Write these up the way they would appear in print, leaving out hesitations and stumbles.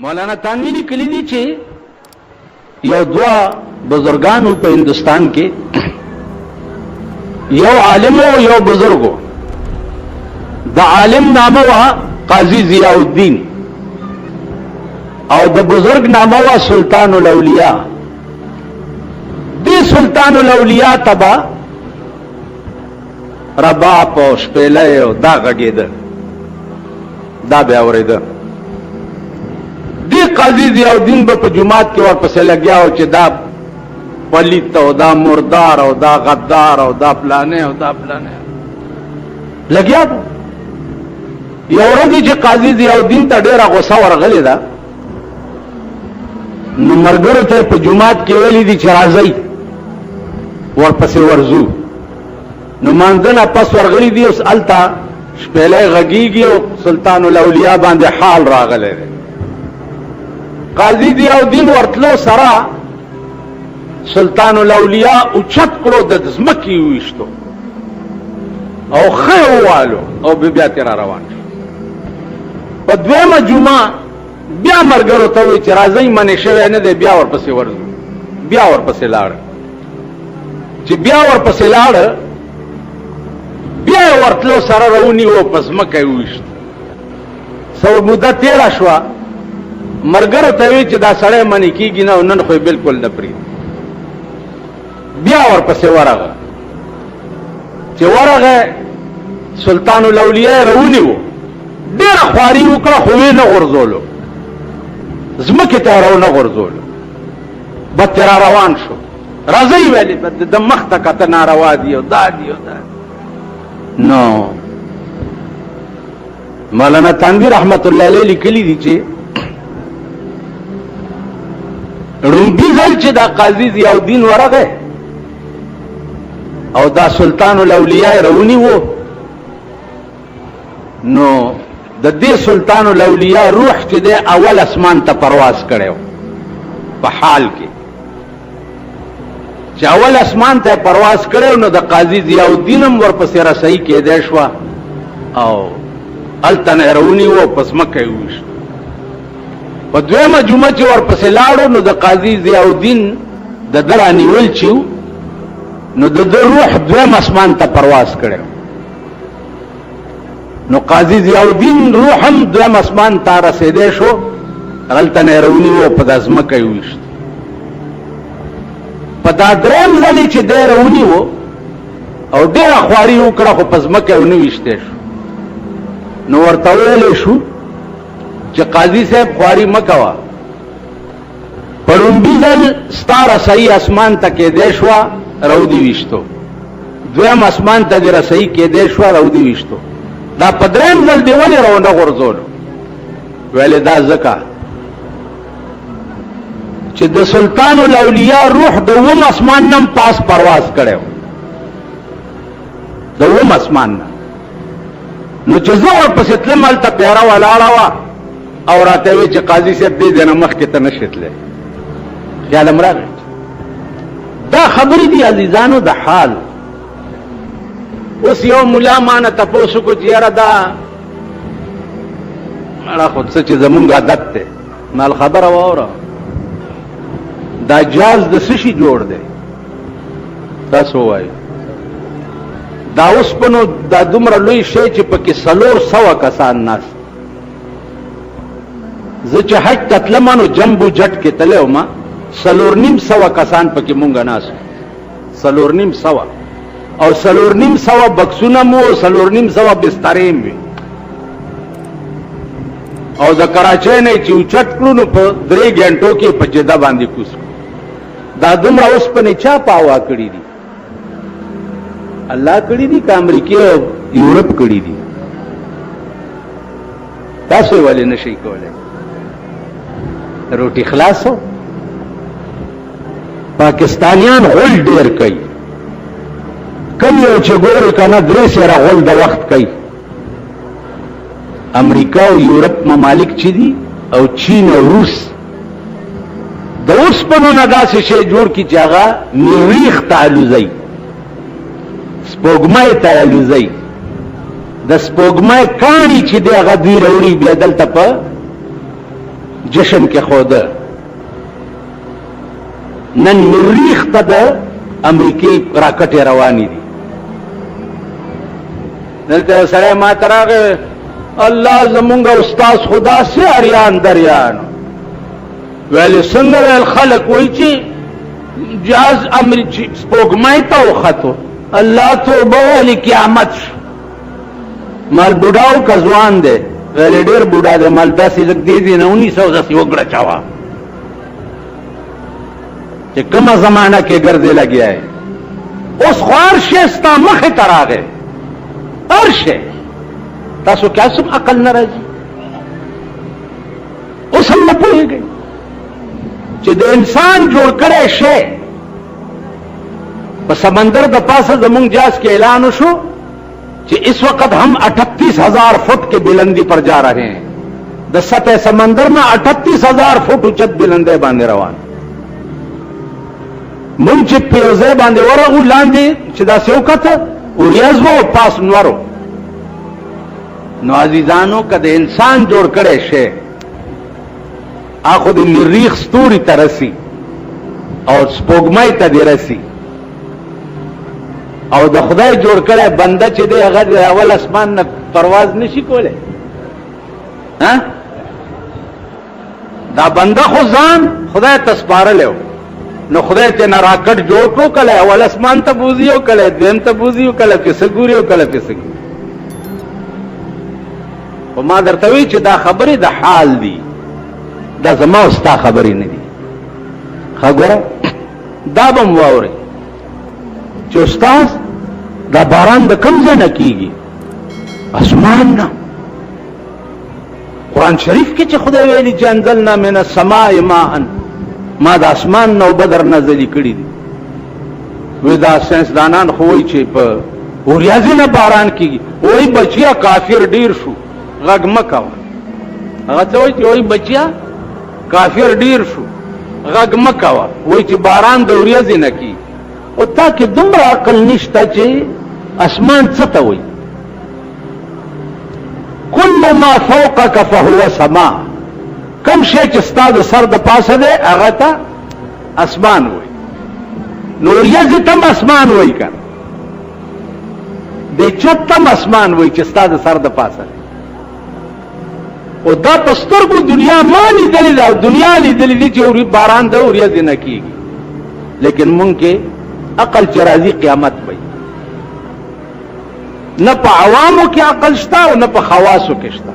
مولانا تانوی لیکلی دي چې یو دوا بزرگانو په هندستان کې یو عالم او یو بزرګو. د عالم نامه وا قاضی ضیاء الدین او د بزرگ نامه وا سلطان الاولیاء. دی سلطان الاولیاء تبا رباب او شپېلې او دا غږېده دا بیا اورېده. دی قاضی ضیاء الدین په جمعات کې ورپسې لګیا او چې دا پلیت او دا مردار او دا غدار او دا پلانه او دا پلانه لګیا. یو ورځ چې قاضی ضیاء الدین ته ډېره غوسه ورغلې ده نو مرګرو ته په جمعات کې ویلي دي چې راځئ ورپسې ورځو. نو مانځنه پس ورغلي دي اوس هلته شپېلې غږېږي او سلطان الاولیاء باندې حال راغلی دی. قاضی ضیاء الدین ورتلو سره سلطان الاولیاء اوچت کړو د ځمکې وویشتو او ښه ووالو او بیا ترې را روان شو. په دویمه جمعه بیا ملګرو ته وویل چې راځئ منې شوی نه دی بیا ورپسې ورځو. بیا ورپسې لاړه. چې بیا ورپسې لاړه بیا یې ورتلو سره راونیو په ځمکه یې وویشت. څه موده تېره شوه ملګرو ته ویل چې دا سړی منې کېږي نه او نن خو یې بلکل نه پرېږدي. بیا ورپسې ورغه. چې ورغه سلطان الاولیاء راونیو ډېره خواري وکړه خو یې نه غورځولو ځمکې ته یې نه غورځولو. بد ترې را روان شو. راځئ ویلې د مخ ته کته ناروا دي او دا دي او دا نو مولانا تانوی رحمت الله علیه لیکلي دي چې رومبي ځل چې دا قاضي ضیاء الدین ورغه او دا سلطان الاولیاء رونی وو نو د دې سلطان الاولیاء روح چې د اول اسمان ته پرواز کړو په حال کې چې اول اسمان ته پرواز کړو نو د قاضي ضیاء الدین هم ورپسې رسۍ کېدی شوه او هلته نه رونی وو پس مکه یې وویشت. په دویمه جمعه چې ورپسې لاړو نو د قاضي ضیاء الدین د ده رانیول چې نو د ده روح دویم اسمان ته پرواز کړی. نو قاضي ضیاء الدین روح هم دویم اسمان ته رسېدی شو هلته نه یې رونیو په دا ځمکه یې وویشت. په دا درېیم ځلې چې دی رونیو او ډېره خواري وکړه خو په ځمکه یې ونه ویشتی شو. نو ورته ویلی شو چې قاضي صاحب خواري مه کوه په لومبي ځل ستا رسۍ اسمان ته کېدی شوه رودي ویشتو دویم اسمان ته دې رسۍ کېدی شوه رودي ویشتو دا په درېیم ځل دې ولې راونه غورځولو. ویلې دا ځکه چې د سلطان الاولیاء روح د اووم اسمان نه پاس پرواز کړی د اووم اسمان نه. نو چې زه ورپسې تلم هلته پیاره ولاړه وه او راته وی چې قاضي صاحب دې ځای نه مخکې ته نشې تللی. خیال هم راغی. دا خبرې دي عزیزانو د حال. اوس یو ملا مانه تپوس وکړو چې یاره دا مړه خو څه چې زمونږ عادت دی مال خبره واوره دا جاز د څه شي جوړ دی تاسو ووایئ. دا اوسپنو دا دومره لوی شی چې پکې 400 کسان ناست. زه چې حج ته تلم نو جمبو جټ کې تللی وم 450 کسان پکې مونږ ناست 450 او 450 بکسونه مو 450 بسترې مې او د کراچۍ نه چې اوچت کړو نو په 3 غنټو کې په جده باندې کوز. دا دومره اوسپنې چا پاوا کړي دي؟ الله کړي دي که امریکې او یورپ کړي دي؟ تاسو ولې نشئ کولی؟ روټي خلاصو. پاکستانیان غول ډیر کوي. کم یو چې ګورې که نه 3 سیره غول د وخت کوي. امریکا او یورپ ممالک چې دي او چین او روس د اوسپنو نه داسې شی جوړ کړي چې هغه مریخ ته الوزئ سپوږمۍ ته الوزئ د سپوږمۍ کاڼي چې دی هغه دوی راوړي بیا دلته په جشن کې خود نن مریخ ته د امریکای راکټې روانې دي. دلته سره ما تراغه الله زمونږ استاد خدا سي اریان دریان ویل څنګه خلک وایي چې جاز امریکای سپوږمۍ ته وختو الله توبه ویل قیامت مال بډاو کزوان دی ویل ډېر بوډا دی مال داسې لږ دی دی نه 1980 وګړه چاوا چې کومه زمانہ کې ګرځې لګیا ہے اوس خوار شي ستا مخې ته راغی هر شی تاسو کیا سم عقل نه راځي اوس هم نه پوهېږئ چې د انسان جوړ کړی شی په سمندر د پاسه زمونږ جاز کې اعلان وشو کہ اس وقت ہم 38,000 فٹ کے بلندی پر جا رہے ہیں. د سطح سمندر میں 38,000 فٹ اچت بلندے باندې روان مونږ چې پیوزه باندې ورغو لاندې چې دا سوکته اوریازو پاس نورو. نو عزیزانو کده انسان جوړ کړي شی اخو د مریخ ستوري ترسي او سپوږمۍ ته درسي او د خدای جوړ کړي بنده چې دی هغه د اول اسمان نه پرواز نشي کوله. ها دا بنده خو ځان خدای تسپارلو نو خدای ته نه راکټ جوړ کړو کله اول اسمان ته بوزیو کله دیم ته بوزیو کله کیسګوريو کله کیسګ. او ما درته وی چې دا خبره د حال دی دا زما او ستا خبرې نه دي. خبره دا بم واوري چې استاد دا باران د کوم ځای نه کیږي؟ اسمان نه. قرآن شریف کې چې خدای ویلي چې انزلنا من السماء ماء ما د اسمان نو بدر نازلی کړی دي. وی دا ساينسدانان خو وایي چې په اوریازي نه باران کیږي. وایي بچیا کافر ډیر شو غږ مکوه. هغه څه وایي چې وایي بچیا کافر ډیر شو غږ مکوه. وایي چې باران د اوریازي نه کیږي. او تا کې دومره عقل نشته چې اسمان څه ته وایي؟ كل ما فوقك فهو سما. کم شی چې ستا د سر د پاسه دی هغه ته اسمان وایي. نو اوریازي ته هم اسمان وایي که د چت ته هم اسمان وایي چې ستا د سر د پاسه دی. او دا په سترګو دنیا ما لیدلې ده او دنیا لیدلې دي چې باران د اوریازي نه کېږي. لیکن مونږ کې عقل چې راځي قیامت وایي. نه په عوامو کې عقل شته او نه په خواصو کې شته.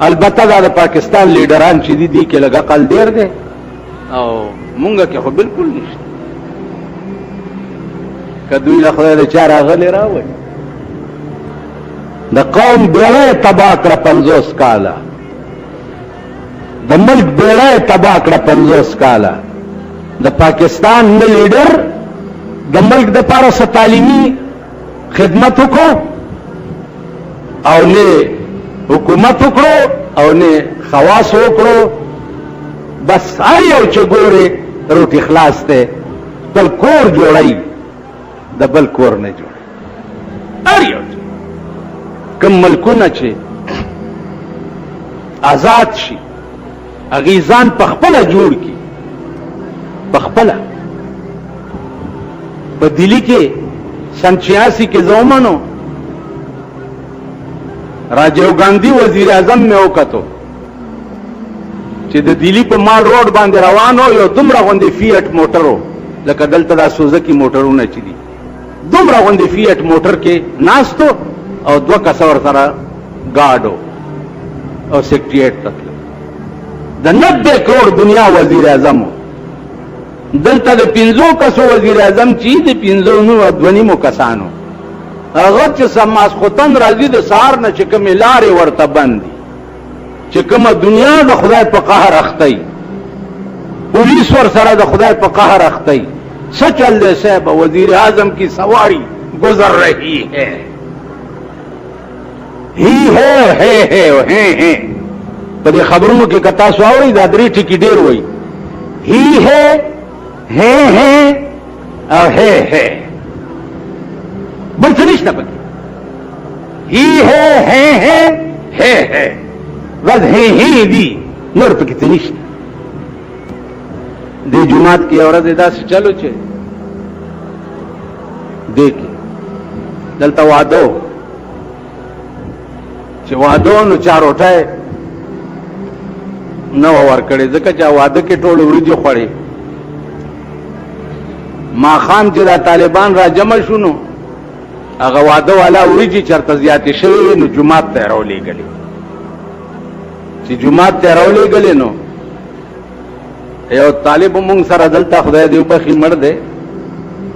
البته دا د پاکستان لیډران چې دي کې لږ عقل ډېر دی او مونږ کې خو بالکل نشته. که دوی له خدای د چا راغلی راوایي د قوم بیړۍ تباه کړه 50 کاله د ملک بیړۍ تباه کړه 50 کاله. د پاکستان نه لیډر د ملک د پاره څه تعلیمي خدمت وکړو او نه حکومت وکړو او نه خواص وکړو. بس هر یو چې ګوري روټي خلاص ته بل کور جوړي د بل کور نه جوړي. هر یو کوم ملکونه چې آزاد شي هغه ځان په خپل جوړ کی په خپل. په دلی کې سن 86 کې زومنو راجیو گاندھی وزیر اعظم میں وکتو چې د دلی په مال روډ باندې روانو یو دومره غوندې فیټ موټرو لکه دلته دا سوزکی موټرونه چې دي دومره غوندې فیټ موټر کې ناستو او 2 کسور سره گاډو او سیکریټریټ تطلب. د 90 کروڑ دنیا وزیر اعظم دلته د 50 کسو وزیر اعظم چې د 52 کسانو هغه چې سماس خوتن راځي د سهار نه چې کومې لارې ورته بندي چې کومه دنیا د خدای په قهر اختی پولیس ور سره د خدای په قهر اختی. څه چل دی صاحب وزیر اعظم کی سواری گزر رہی ہے ہی ہے په دې خبرونو کې کتا سو اوري دا درې ټکی ډیر وای هی ہے او ہے بل څه نشته پکې. هی ہے بس هی دی نور پکې څه نشته. دې جماعت کې اورځ داسې چلو چې دې کې دلته واده چې واده نو چا روټۍ نه ورکړې ځکه چې واده کې ټول وریجې خوړې. ماښام چې دا طالبان را جمع شو نو هغه واده والا وریجې چېرته زیاتې شوې نو جومات ته یې راولېږلې. چې جومات ته یې راولېږلې نو یو طالب مونږ سره دلته خدای دې وبخي مړ دی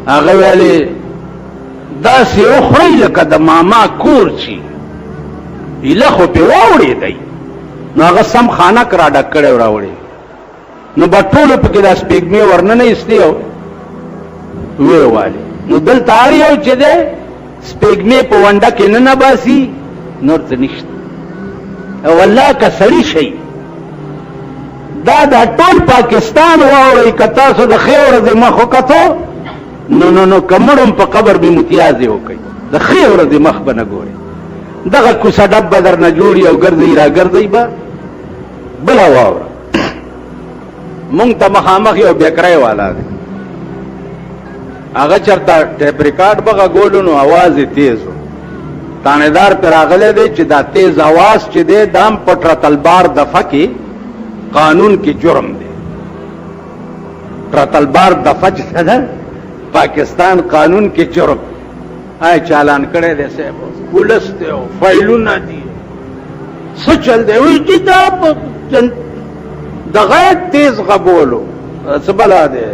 هغه ویلې داسې وخورئ لکه د ماما کور چې ایله خو پې واوړېدی نو هغه سم خانک را ډک کړی او راوړې نو به ټولو پکې دا سپېږمې ورننه ایستې او ویې والې. نو دلته هر یو چې دی سپېږمې په ونډه کې نه باسي نور څه نشته. او والله که سړي شئ دا ټول پاکستان واورئ که تاسو د ښې ورځې مخ وکتو نو که مړم په قبر به امتیازې وکئ د ښې ورځې مخ به نه ګورئ. دغه کوڅه ډب به در نه جوړي او ګرځئ را ګرځئ به بله واوره. مونږ ته مخامخ یو بیکری والا دی هغه چېرته ټیپ ریکارډ به غږولو نو اواز یې تیز و. تانیدار پې راغلی دی چې دا تیز اواز چې دی دا هم په ټرتلبار دفعه کې قانون کې جرم دی. ټرتلبار دفعه چې ده پاکستان قانون کې جرم آی چالان کړی دی صاحب پولیس دی او فایلونه دي څه چل دی وایي چې دا دغه تیز غږولو څه بلا دی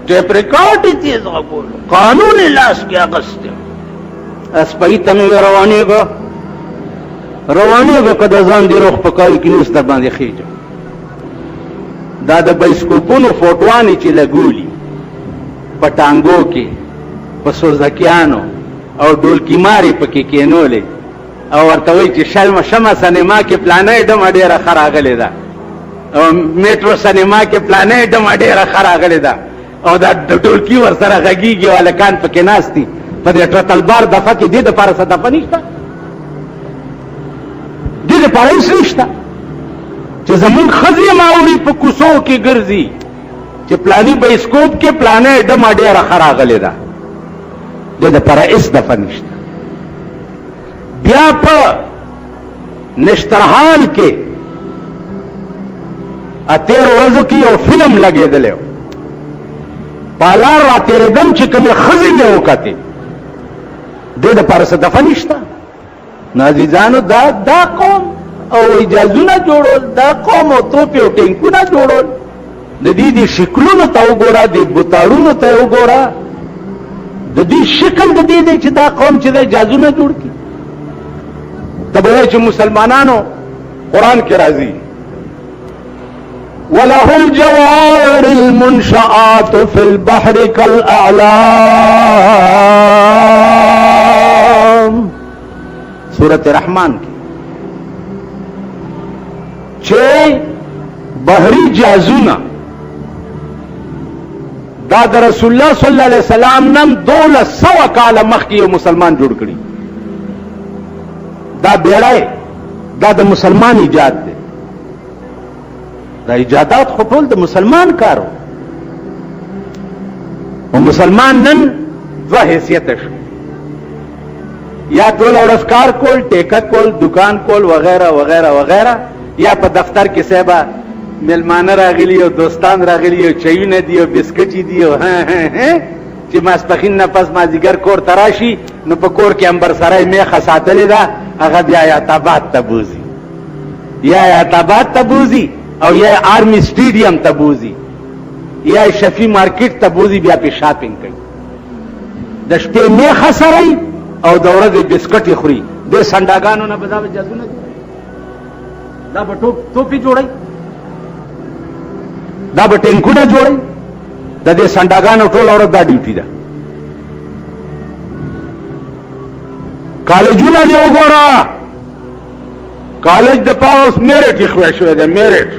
ټیپ ریکارډ یې تیز غږولو قانون یې لاس کې اخیستی. اسپۍ ته مې روانېږه که د ځان دې روغ په کال کې نوس در باندې خېجم. دا د بایسکوپونو فوټوانې چې لګولي په ټانګو کې په سوزکیانو او ډولکي مارې پکې کېنولې او ورته وایي چې شمه سینما کې پلانۍ ډمه ډېره ښه راغلې ده او میټرو سینما کې پلانۍ ډمه ډېره ښه راغلې ده او دا د ډولکي ورسره غږېږي او هلکان پکې ناست دي. په دې ټرتلبار دفعه کې دې دپاره څه دفعه نشته دې دپاره هېڅ نشته چې زمونږ ښځې ماوري په کوڅو کې ګرځي چې پلاني بایسکوپ کې پلانۍ ډمه ډېره ښه راغلې ده دې دپاره هېڅ دفعه نشته. بیا په نشترحال کې اتېرو ورځو کې یو فلم لګېدلی و په لار را تېرېدم چې کومې ښځې مې وکتې دې دپاره څه دفعه نشته. نو عزیزانو دا قوم او اجازونه جوړول دا قوم او توپې او ټینکونه جوړول د دې شکلونو ته وګوره د بوتاړونو ته وګوره د دې شکل د دې دی چې دا قوم چې د اجازونه جوړ کړي. ته به وایې چې مسلمانانو قرآن کې راځي وله الجوار المنشآت في البحر كالأعلام سورة رحمان کی چھے بحری جازونا دا دا رسول اللہ صلی اللہ علیہ وسلم نم 1200 کال مخ کی مسلمان جوڑ کری دا بیڑائے دا مسلمان ایجاد دے دا ایجادات خطول دا مسلمان کارو و مسلمان نن دو حیثیتش یا ټول ورځ کار کول ټیکه کول دکان کول وغیرہ وغیرہ وغیرہ یا په دفتر کې صاحب ملمانه راغلی او دوستان راغلی او چایونه دی او بسکټي دی او چې ماسپخین نه پس مازیګر کور تراشي نو په کور کې انبر سرای میخه ساتلې ده هغه بیا یاتاباد ته بوزي یا یاتاباد ته بوزي او یا آرمی سټیډیم ته بوزي یا شفی مارکیټ ته بوزي بیا په شاپینګ کوي د شپې میخه سرای او د ورځې بسکټ خوري د سنداګانو نه بدا جازونه دا به ټوپی جوړي دا به ټینکونه جوړي د دې سنداګانو ټول ورځ دا ډیوټي ده. کالجونه دی وګوره کالج د پاوس میرټ خو شوی ده میرټ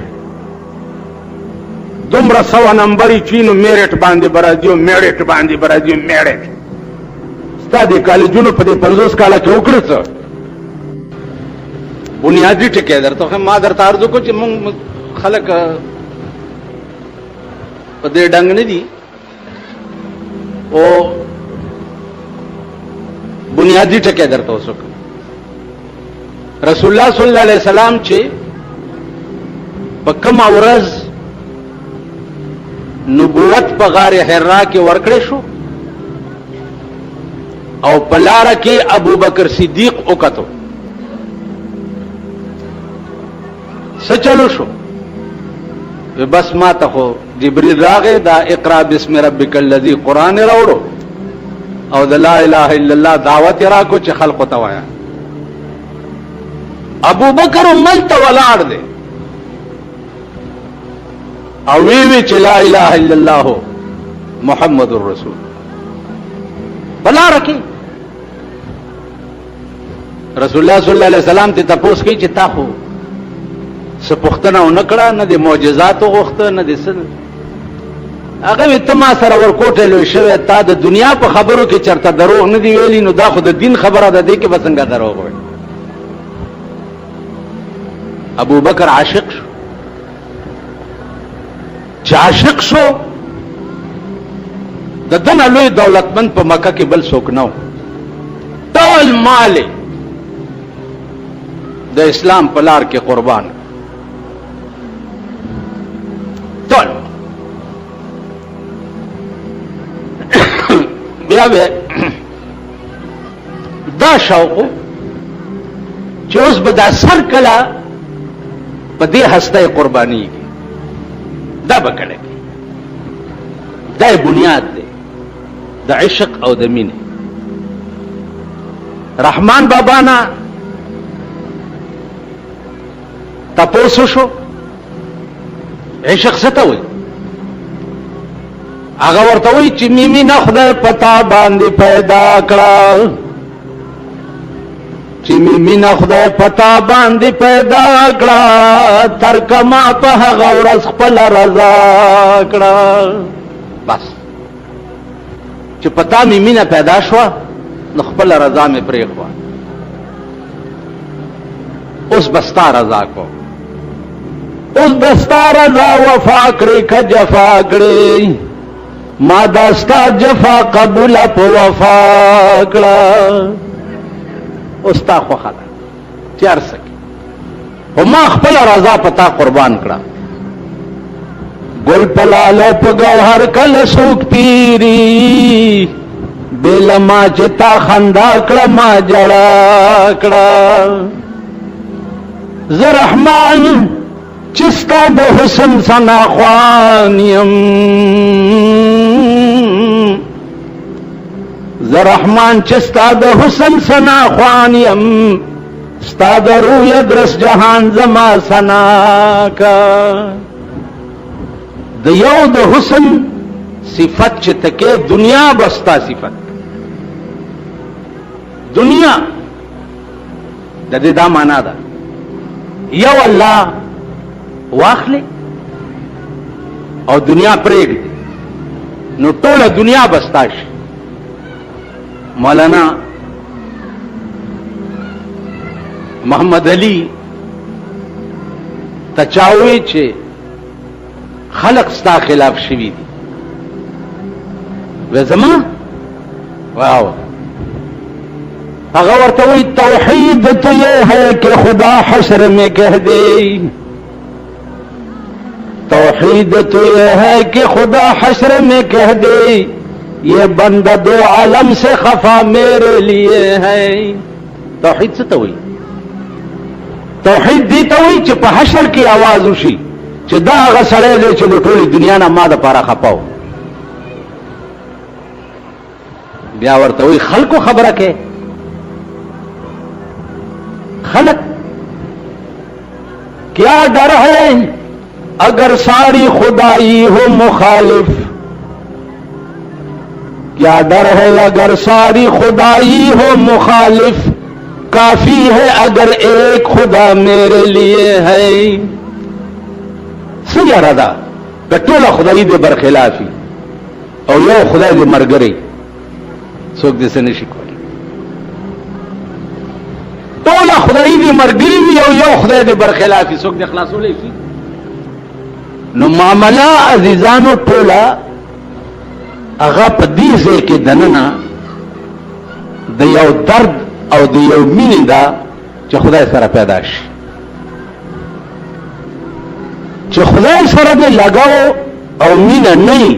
دومره 100 نمبر چینو میرټ باندې برازیو میرټ باندې برازیو میرټ ستا د کالجونو په دې 50 کاله کې وکړه څه بنیادی ټکی درته ما درته عرض وکړو چې موږ خلک په دې ډنګ نه دي او بنیادی ټکی درته وسوک رسول الله صلی الله علیه وسلم چې په کوم ورځ نبوت په غار حرا کې ورکړې شو او په لاره کې ابو بکر صدیق وکړو سچلو شو بس ما ته خو جبريل راغی دا اقرا بسم ربک الذی قران راوړو او د لا اله الا الله دعوت را کو چې خلق ته وایا ابو بکر ملت ولاړ دی او وی چې لا اله الا الله محمد رسول بلا رکی رسول الله صلی الله علیه وسلم ته تاسو کې چې تاسو سپختنه او نکړه نه د معجزات غوښته نه د سن هغه ته ما سره ورکوټه لوي شوی تا د دنیا په خبرو کې چرته دروغ نه دی ویلی نو دا خو د دین خبره ده دې کې بسنګ دروغ وي ابو بکر عاشق شو چې عاشق شو د دنیا لوی دولتمند په مکه کې بل څوک نه و ټول مال د اسلام په لار کې قربان ټول بیا دا شوق چې اوس به دا سر کله په دې هسته قرباني دا بکړه دا بنیاد دی د عشق او د مینې رحمان بابا نا تاسو شو عشق څه ته وایي هغه ورته وایي چې مینا خدای پتا باندې پیدا کړه چې مینا خدای پتا باندې پیدا کړه تر کما په هغه ورځ خپل رضا کړه بس چې پتا مینا پیدا شو نو خپل رضا مې پرې خو اوس بستا رضا کو اوس بستا رضا وفا کړې ک جفا کړې ما داستا جفا قبول په وفا کړه اوس تا خو خلا تیار سکی او ما خپل رضا پتا قربان کړه ګل پلاله په گوهر کله سوک پیری بل ما چتا خندا کړه ما جړا کړه ز رحمان چستا د حسن سنا خوانیم ز رحمان چستا د حسن سنا خوانیم ستا د روی درس جهان زما سنا کا د یو د حسن صفت چې تکي دنیا بستا صفت دنیا د دې دا معنا ده یو الله واخلې او دنیا پرېږدي نو ټوله دنیا بستا شي مولانا محمد علی تچاوي چې خلق ستا خلاف شوی دي و زما واو هغه ورته وی توحید تو یہ ہے کہ خدا حشر میں کہہ دے توحید تو یہ ہے کہ خدا حشر میں کہہ دے یہ بندہ دو عالم سے خفا میرے لیے ہے توحید سے توئی توحید دی توئی چې په حشر کې आवाज وشي چې دا هغه سره دی چې د ټولې دنیا نه ما د پاره خپاو بیا ورته وی خلکو خبره کې خلق کیا ڈر ہے اگر ساری خدائی ہو مخالف کیا ڈر ہے اگر ساری خدائی ہو مخالف کافی ہے اگر ایک خدا میرے لیے ہے سنجا رضا کټوله خدای دې برخلافي او یو خدای دې مرګري څوک دې څه نشي کولی ټوله خدای دې مرګري او یو خدای دې برخلافي څوک دې خلاصولې شي نو معامله عزیزانو ټوله هغه په دې ځای کې دننه د یو درد او د یو مینې ده چې خدای سره پیدا شي، چې خدای سره دې لګاو او مینه نه وي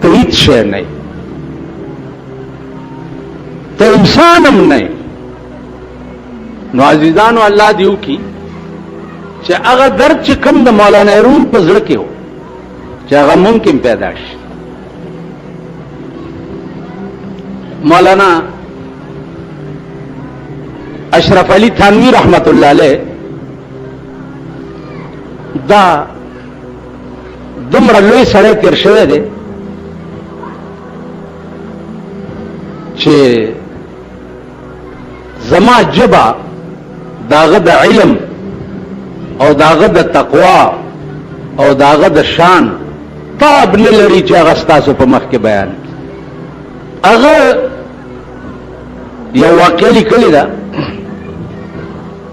ته هیڅ شی نه، ته انسان هم نه. نو عزیزانو الله دیو کی چې هغه درد چې کوم د مولانا روم په زړه کې و چې هغه ممکن پیدا شي. مولانا اشرف علی تھانوی رحمت الله علیه دا دومره لوی سړی تیر شوی دی چې زما جبا داغه د علم او داغه د تقوا او داغه د شان تاب نه لري چې هغه ستاسو په مخ کې بیان. هغه یو واقعه لیکلې ده،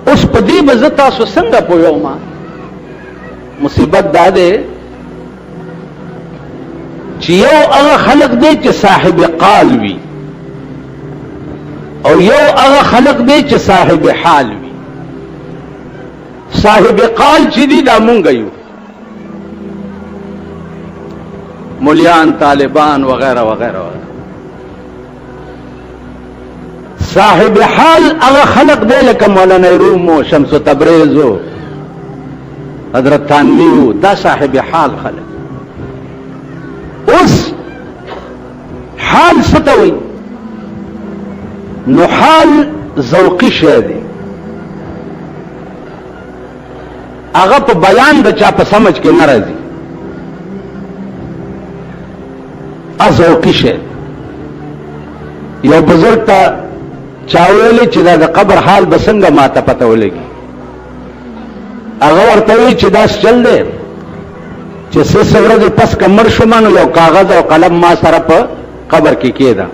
اوس په دې به زه تاسو څنګه پوهوم؟ مصیبت دا ده چې یو هغه خلق دی چې صاحب قال وي او یو هغه خلق دی چې صاحب حال وي. صاحب قال چې دی دا مونږ یو، مولیان، طالبان وغیرہ وغیرہ. صاحب حال هغه خلق دی لکه مولانا روم او شمس تبریز او حضرت تھانوی، دا صاحب حال خلق. اوس حال څه ته وایي؟ نو حال ذوقي شی دی، هغه په بیان د چا په سمجھ کې نه راځي، ذوقي شی. یو بزرگ ته چا ویلې چې دا د قبر حال به څنګه ماته پته ولګي؟ هغه ورته وایي چې دا چل دی چې څه ورځې پس کمر شوم نو یو کاغذ او قلم ما سره په قبر کې کېده،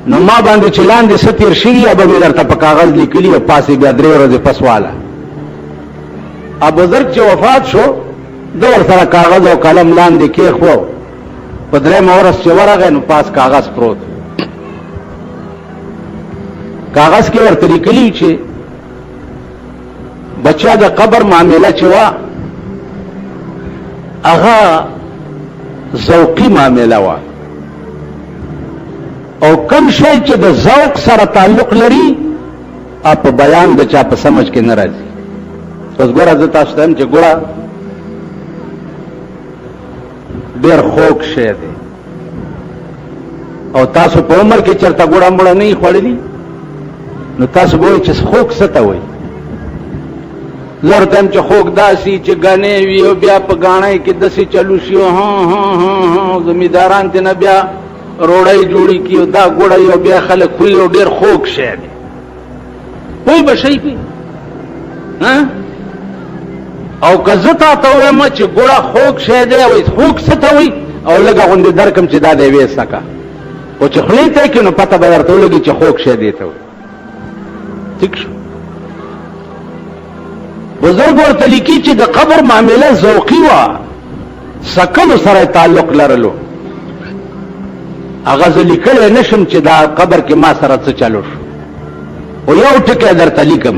نو ما باندې چې لاندې څه تېر شوي به مې درته په کاغذ لیکلي او پاسې بیا 3 ورځې پس واله. بزرگ چې وفات شو د ورسره کاغذ او قلم لاندې کېښوو، په 3 ورځ چې ورغی نو پاس کاغذ پروت، کاغذ کې ورته لیکلي چې بچا د قبر معامله چې وه هغه ذوقي معامله وه، او کم شی چې د ذوق سره تعلق لري په بیان د چا په سمجھ کې نه راځي. اوس ګوره زه تاسو ته چې ګوره ډېر خوږ شی دی، او تاسو په عمر کې چېرته ګوړه مړه نه یې خوړلي، نو تاسو به وایئ چې خوږ څه ته وایي؟ زه ورته یم چې خوږ داسې چې ګنې وي او بیا په ګاڼۍ کې داسې چلو شي او زمینداران ترې نه بیا روړی جوړی کی دا ګوړی او بیا خلک خوري او ډېر خوږ شی دی. پوه به شئ پې او که زه تا ته ووایم چې ګوړه خوږ شی دی او خوږ څه ته وایي او لږه غوندې درکم چې دا دی ویې څکه، خو چې خولې ته یې کړي نو پته به درته ولګي چې خوږ شی دی ته وایي. ټیک شو؟ بزرګ ورته لیکي چې د قبر معامله ذوقي وه، سکلو سره تعلق لرلو. هغه زه لیکلی نشم چې دا قبر کې ما سره څه چلو شو، او یو ټکی درته لیکم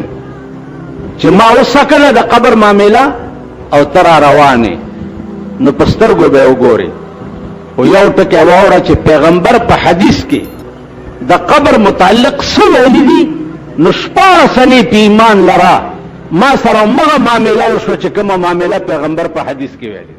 چې ما وسکله د قبر معامله او ته را روانې نو په سترګو به یې وګورې. او یو ټکی واوره چې پیغمبر په حدیث کې د قبر متعلق څه ویلي دي، نو 14 سنې په ایمان لره ما سره مغه معامله وشوه چې کومه معامله پیغمبر په حدیث کې ویلي.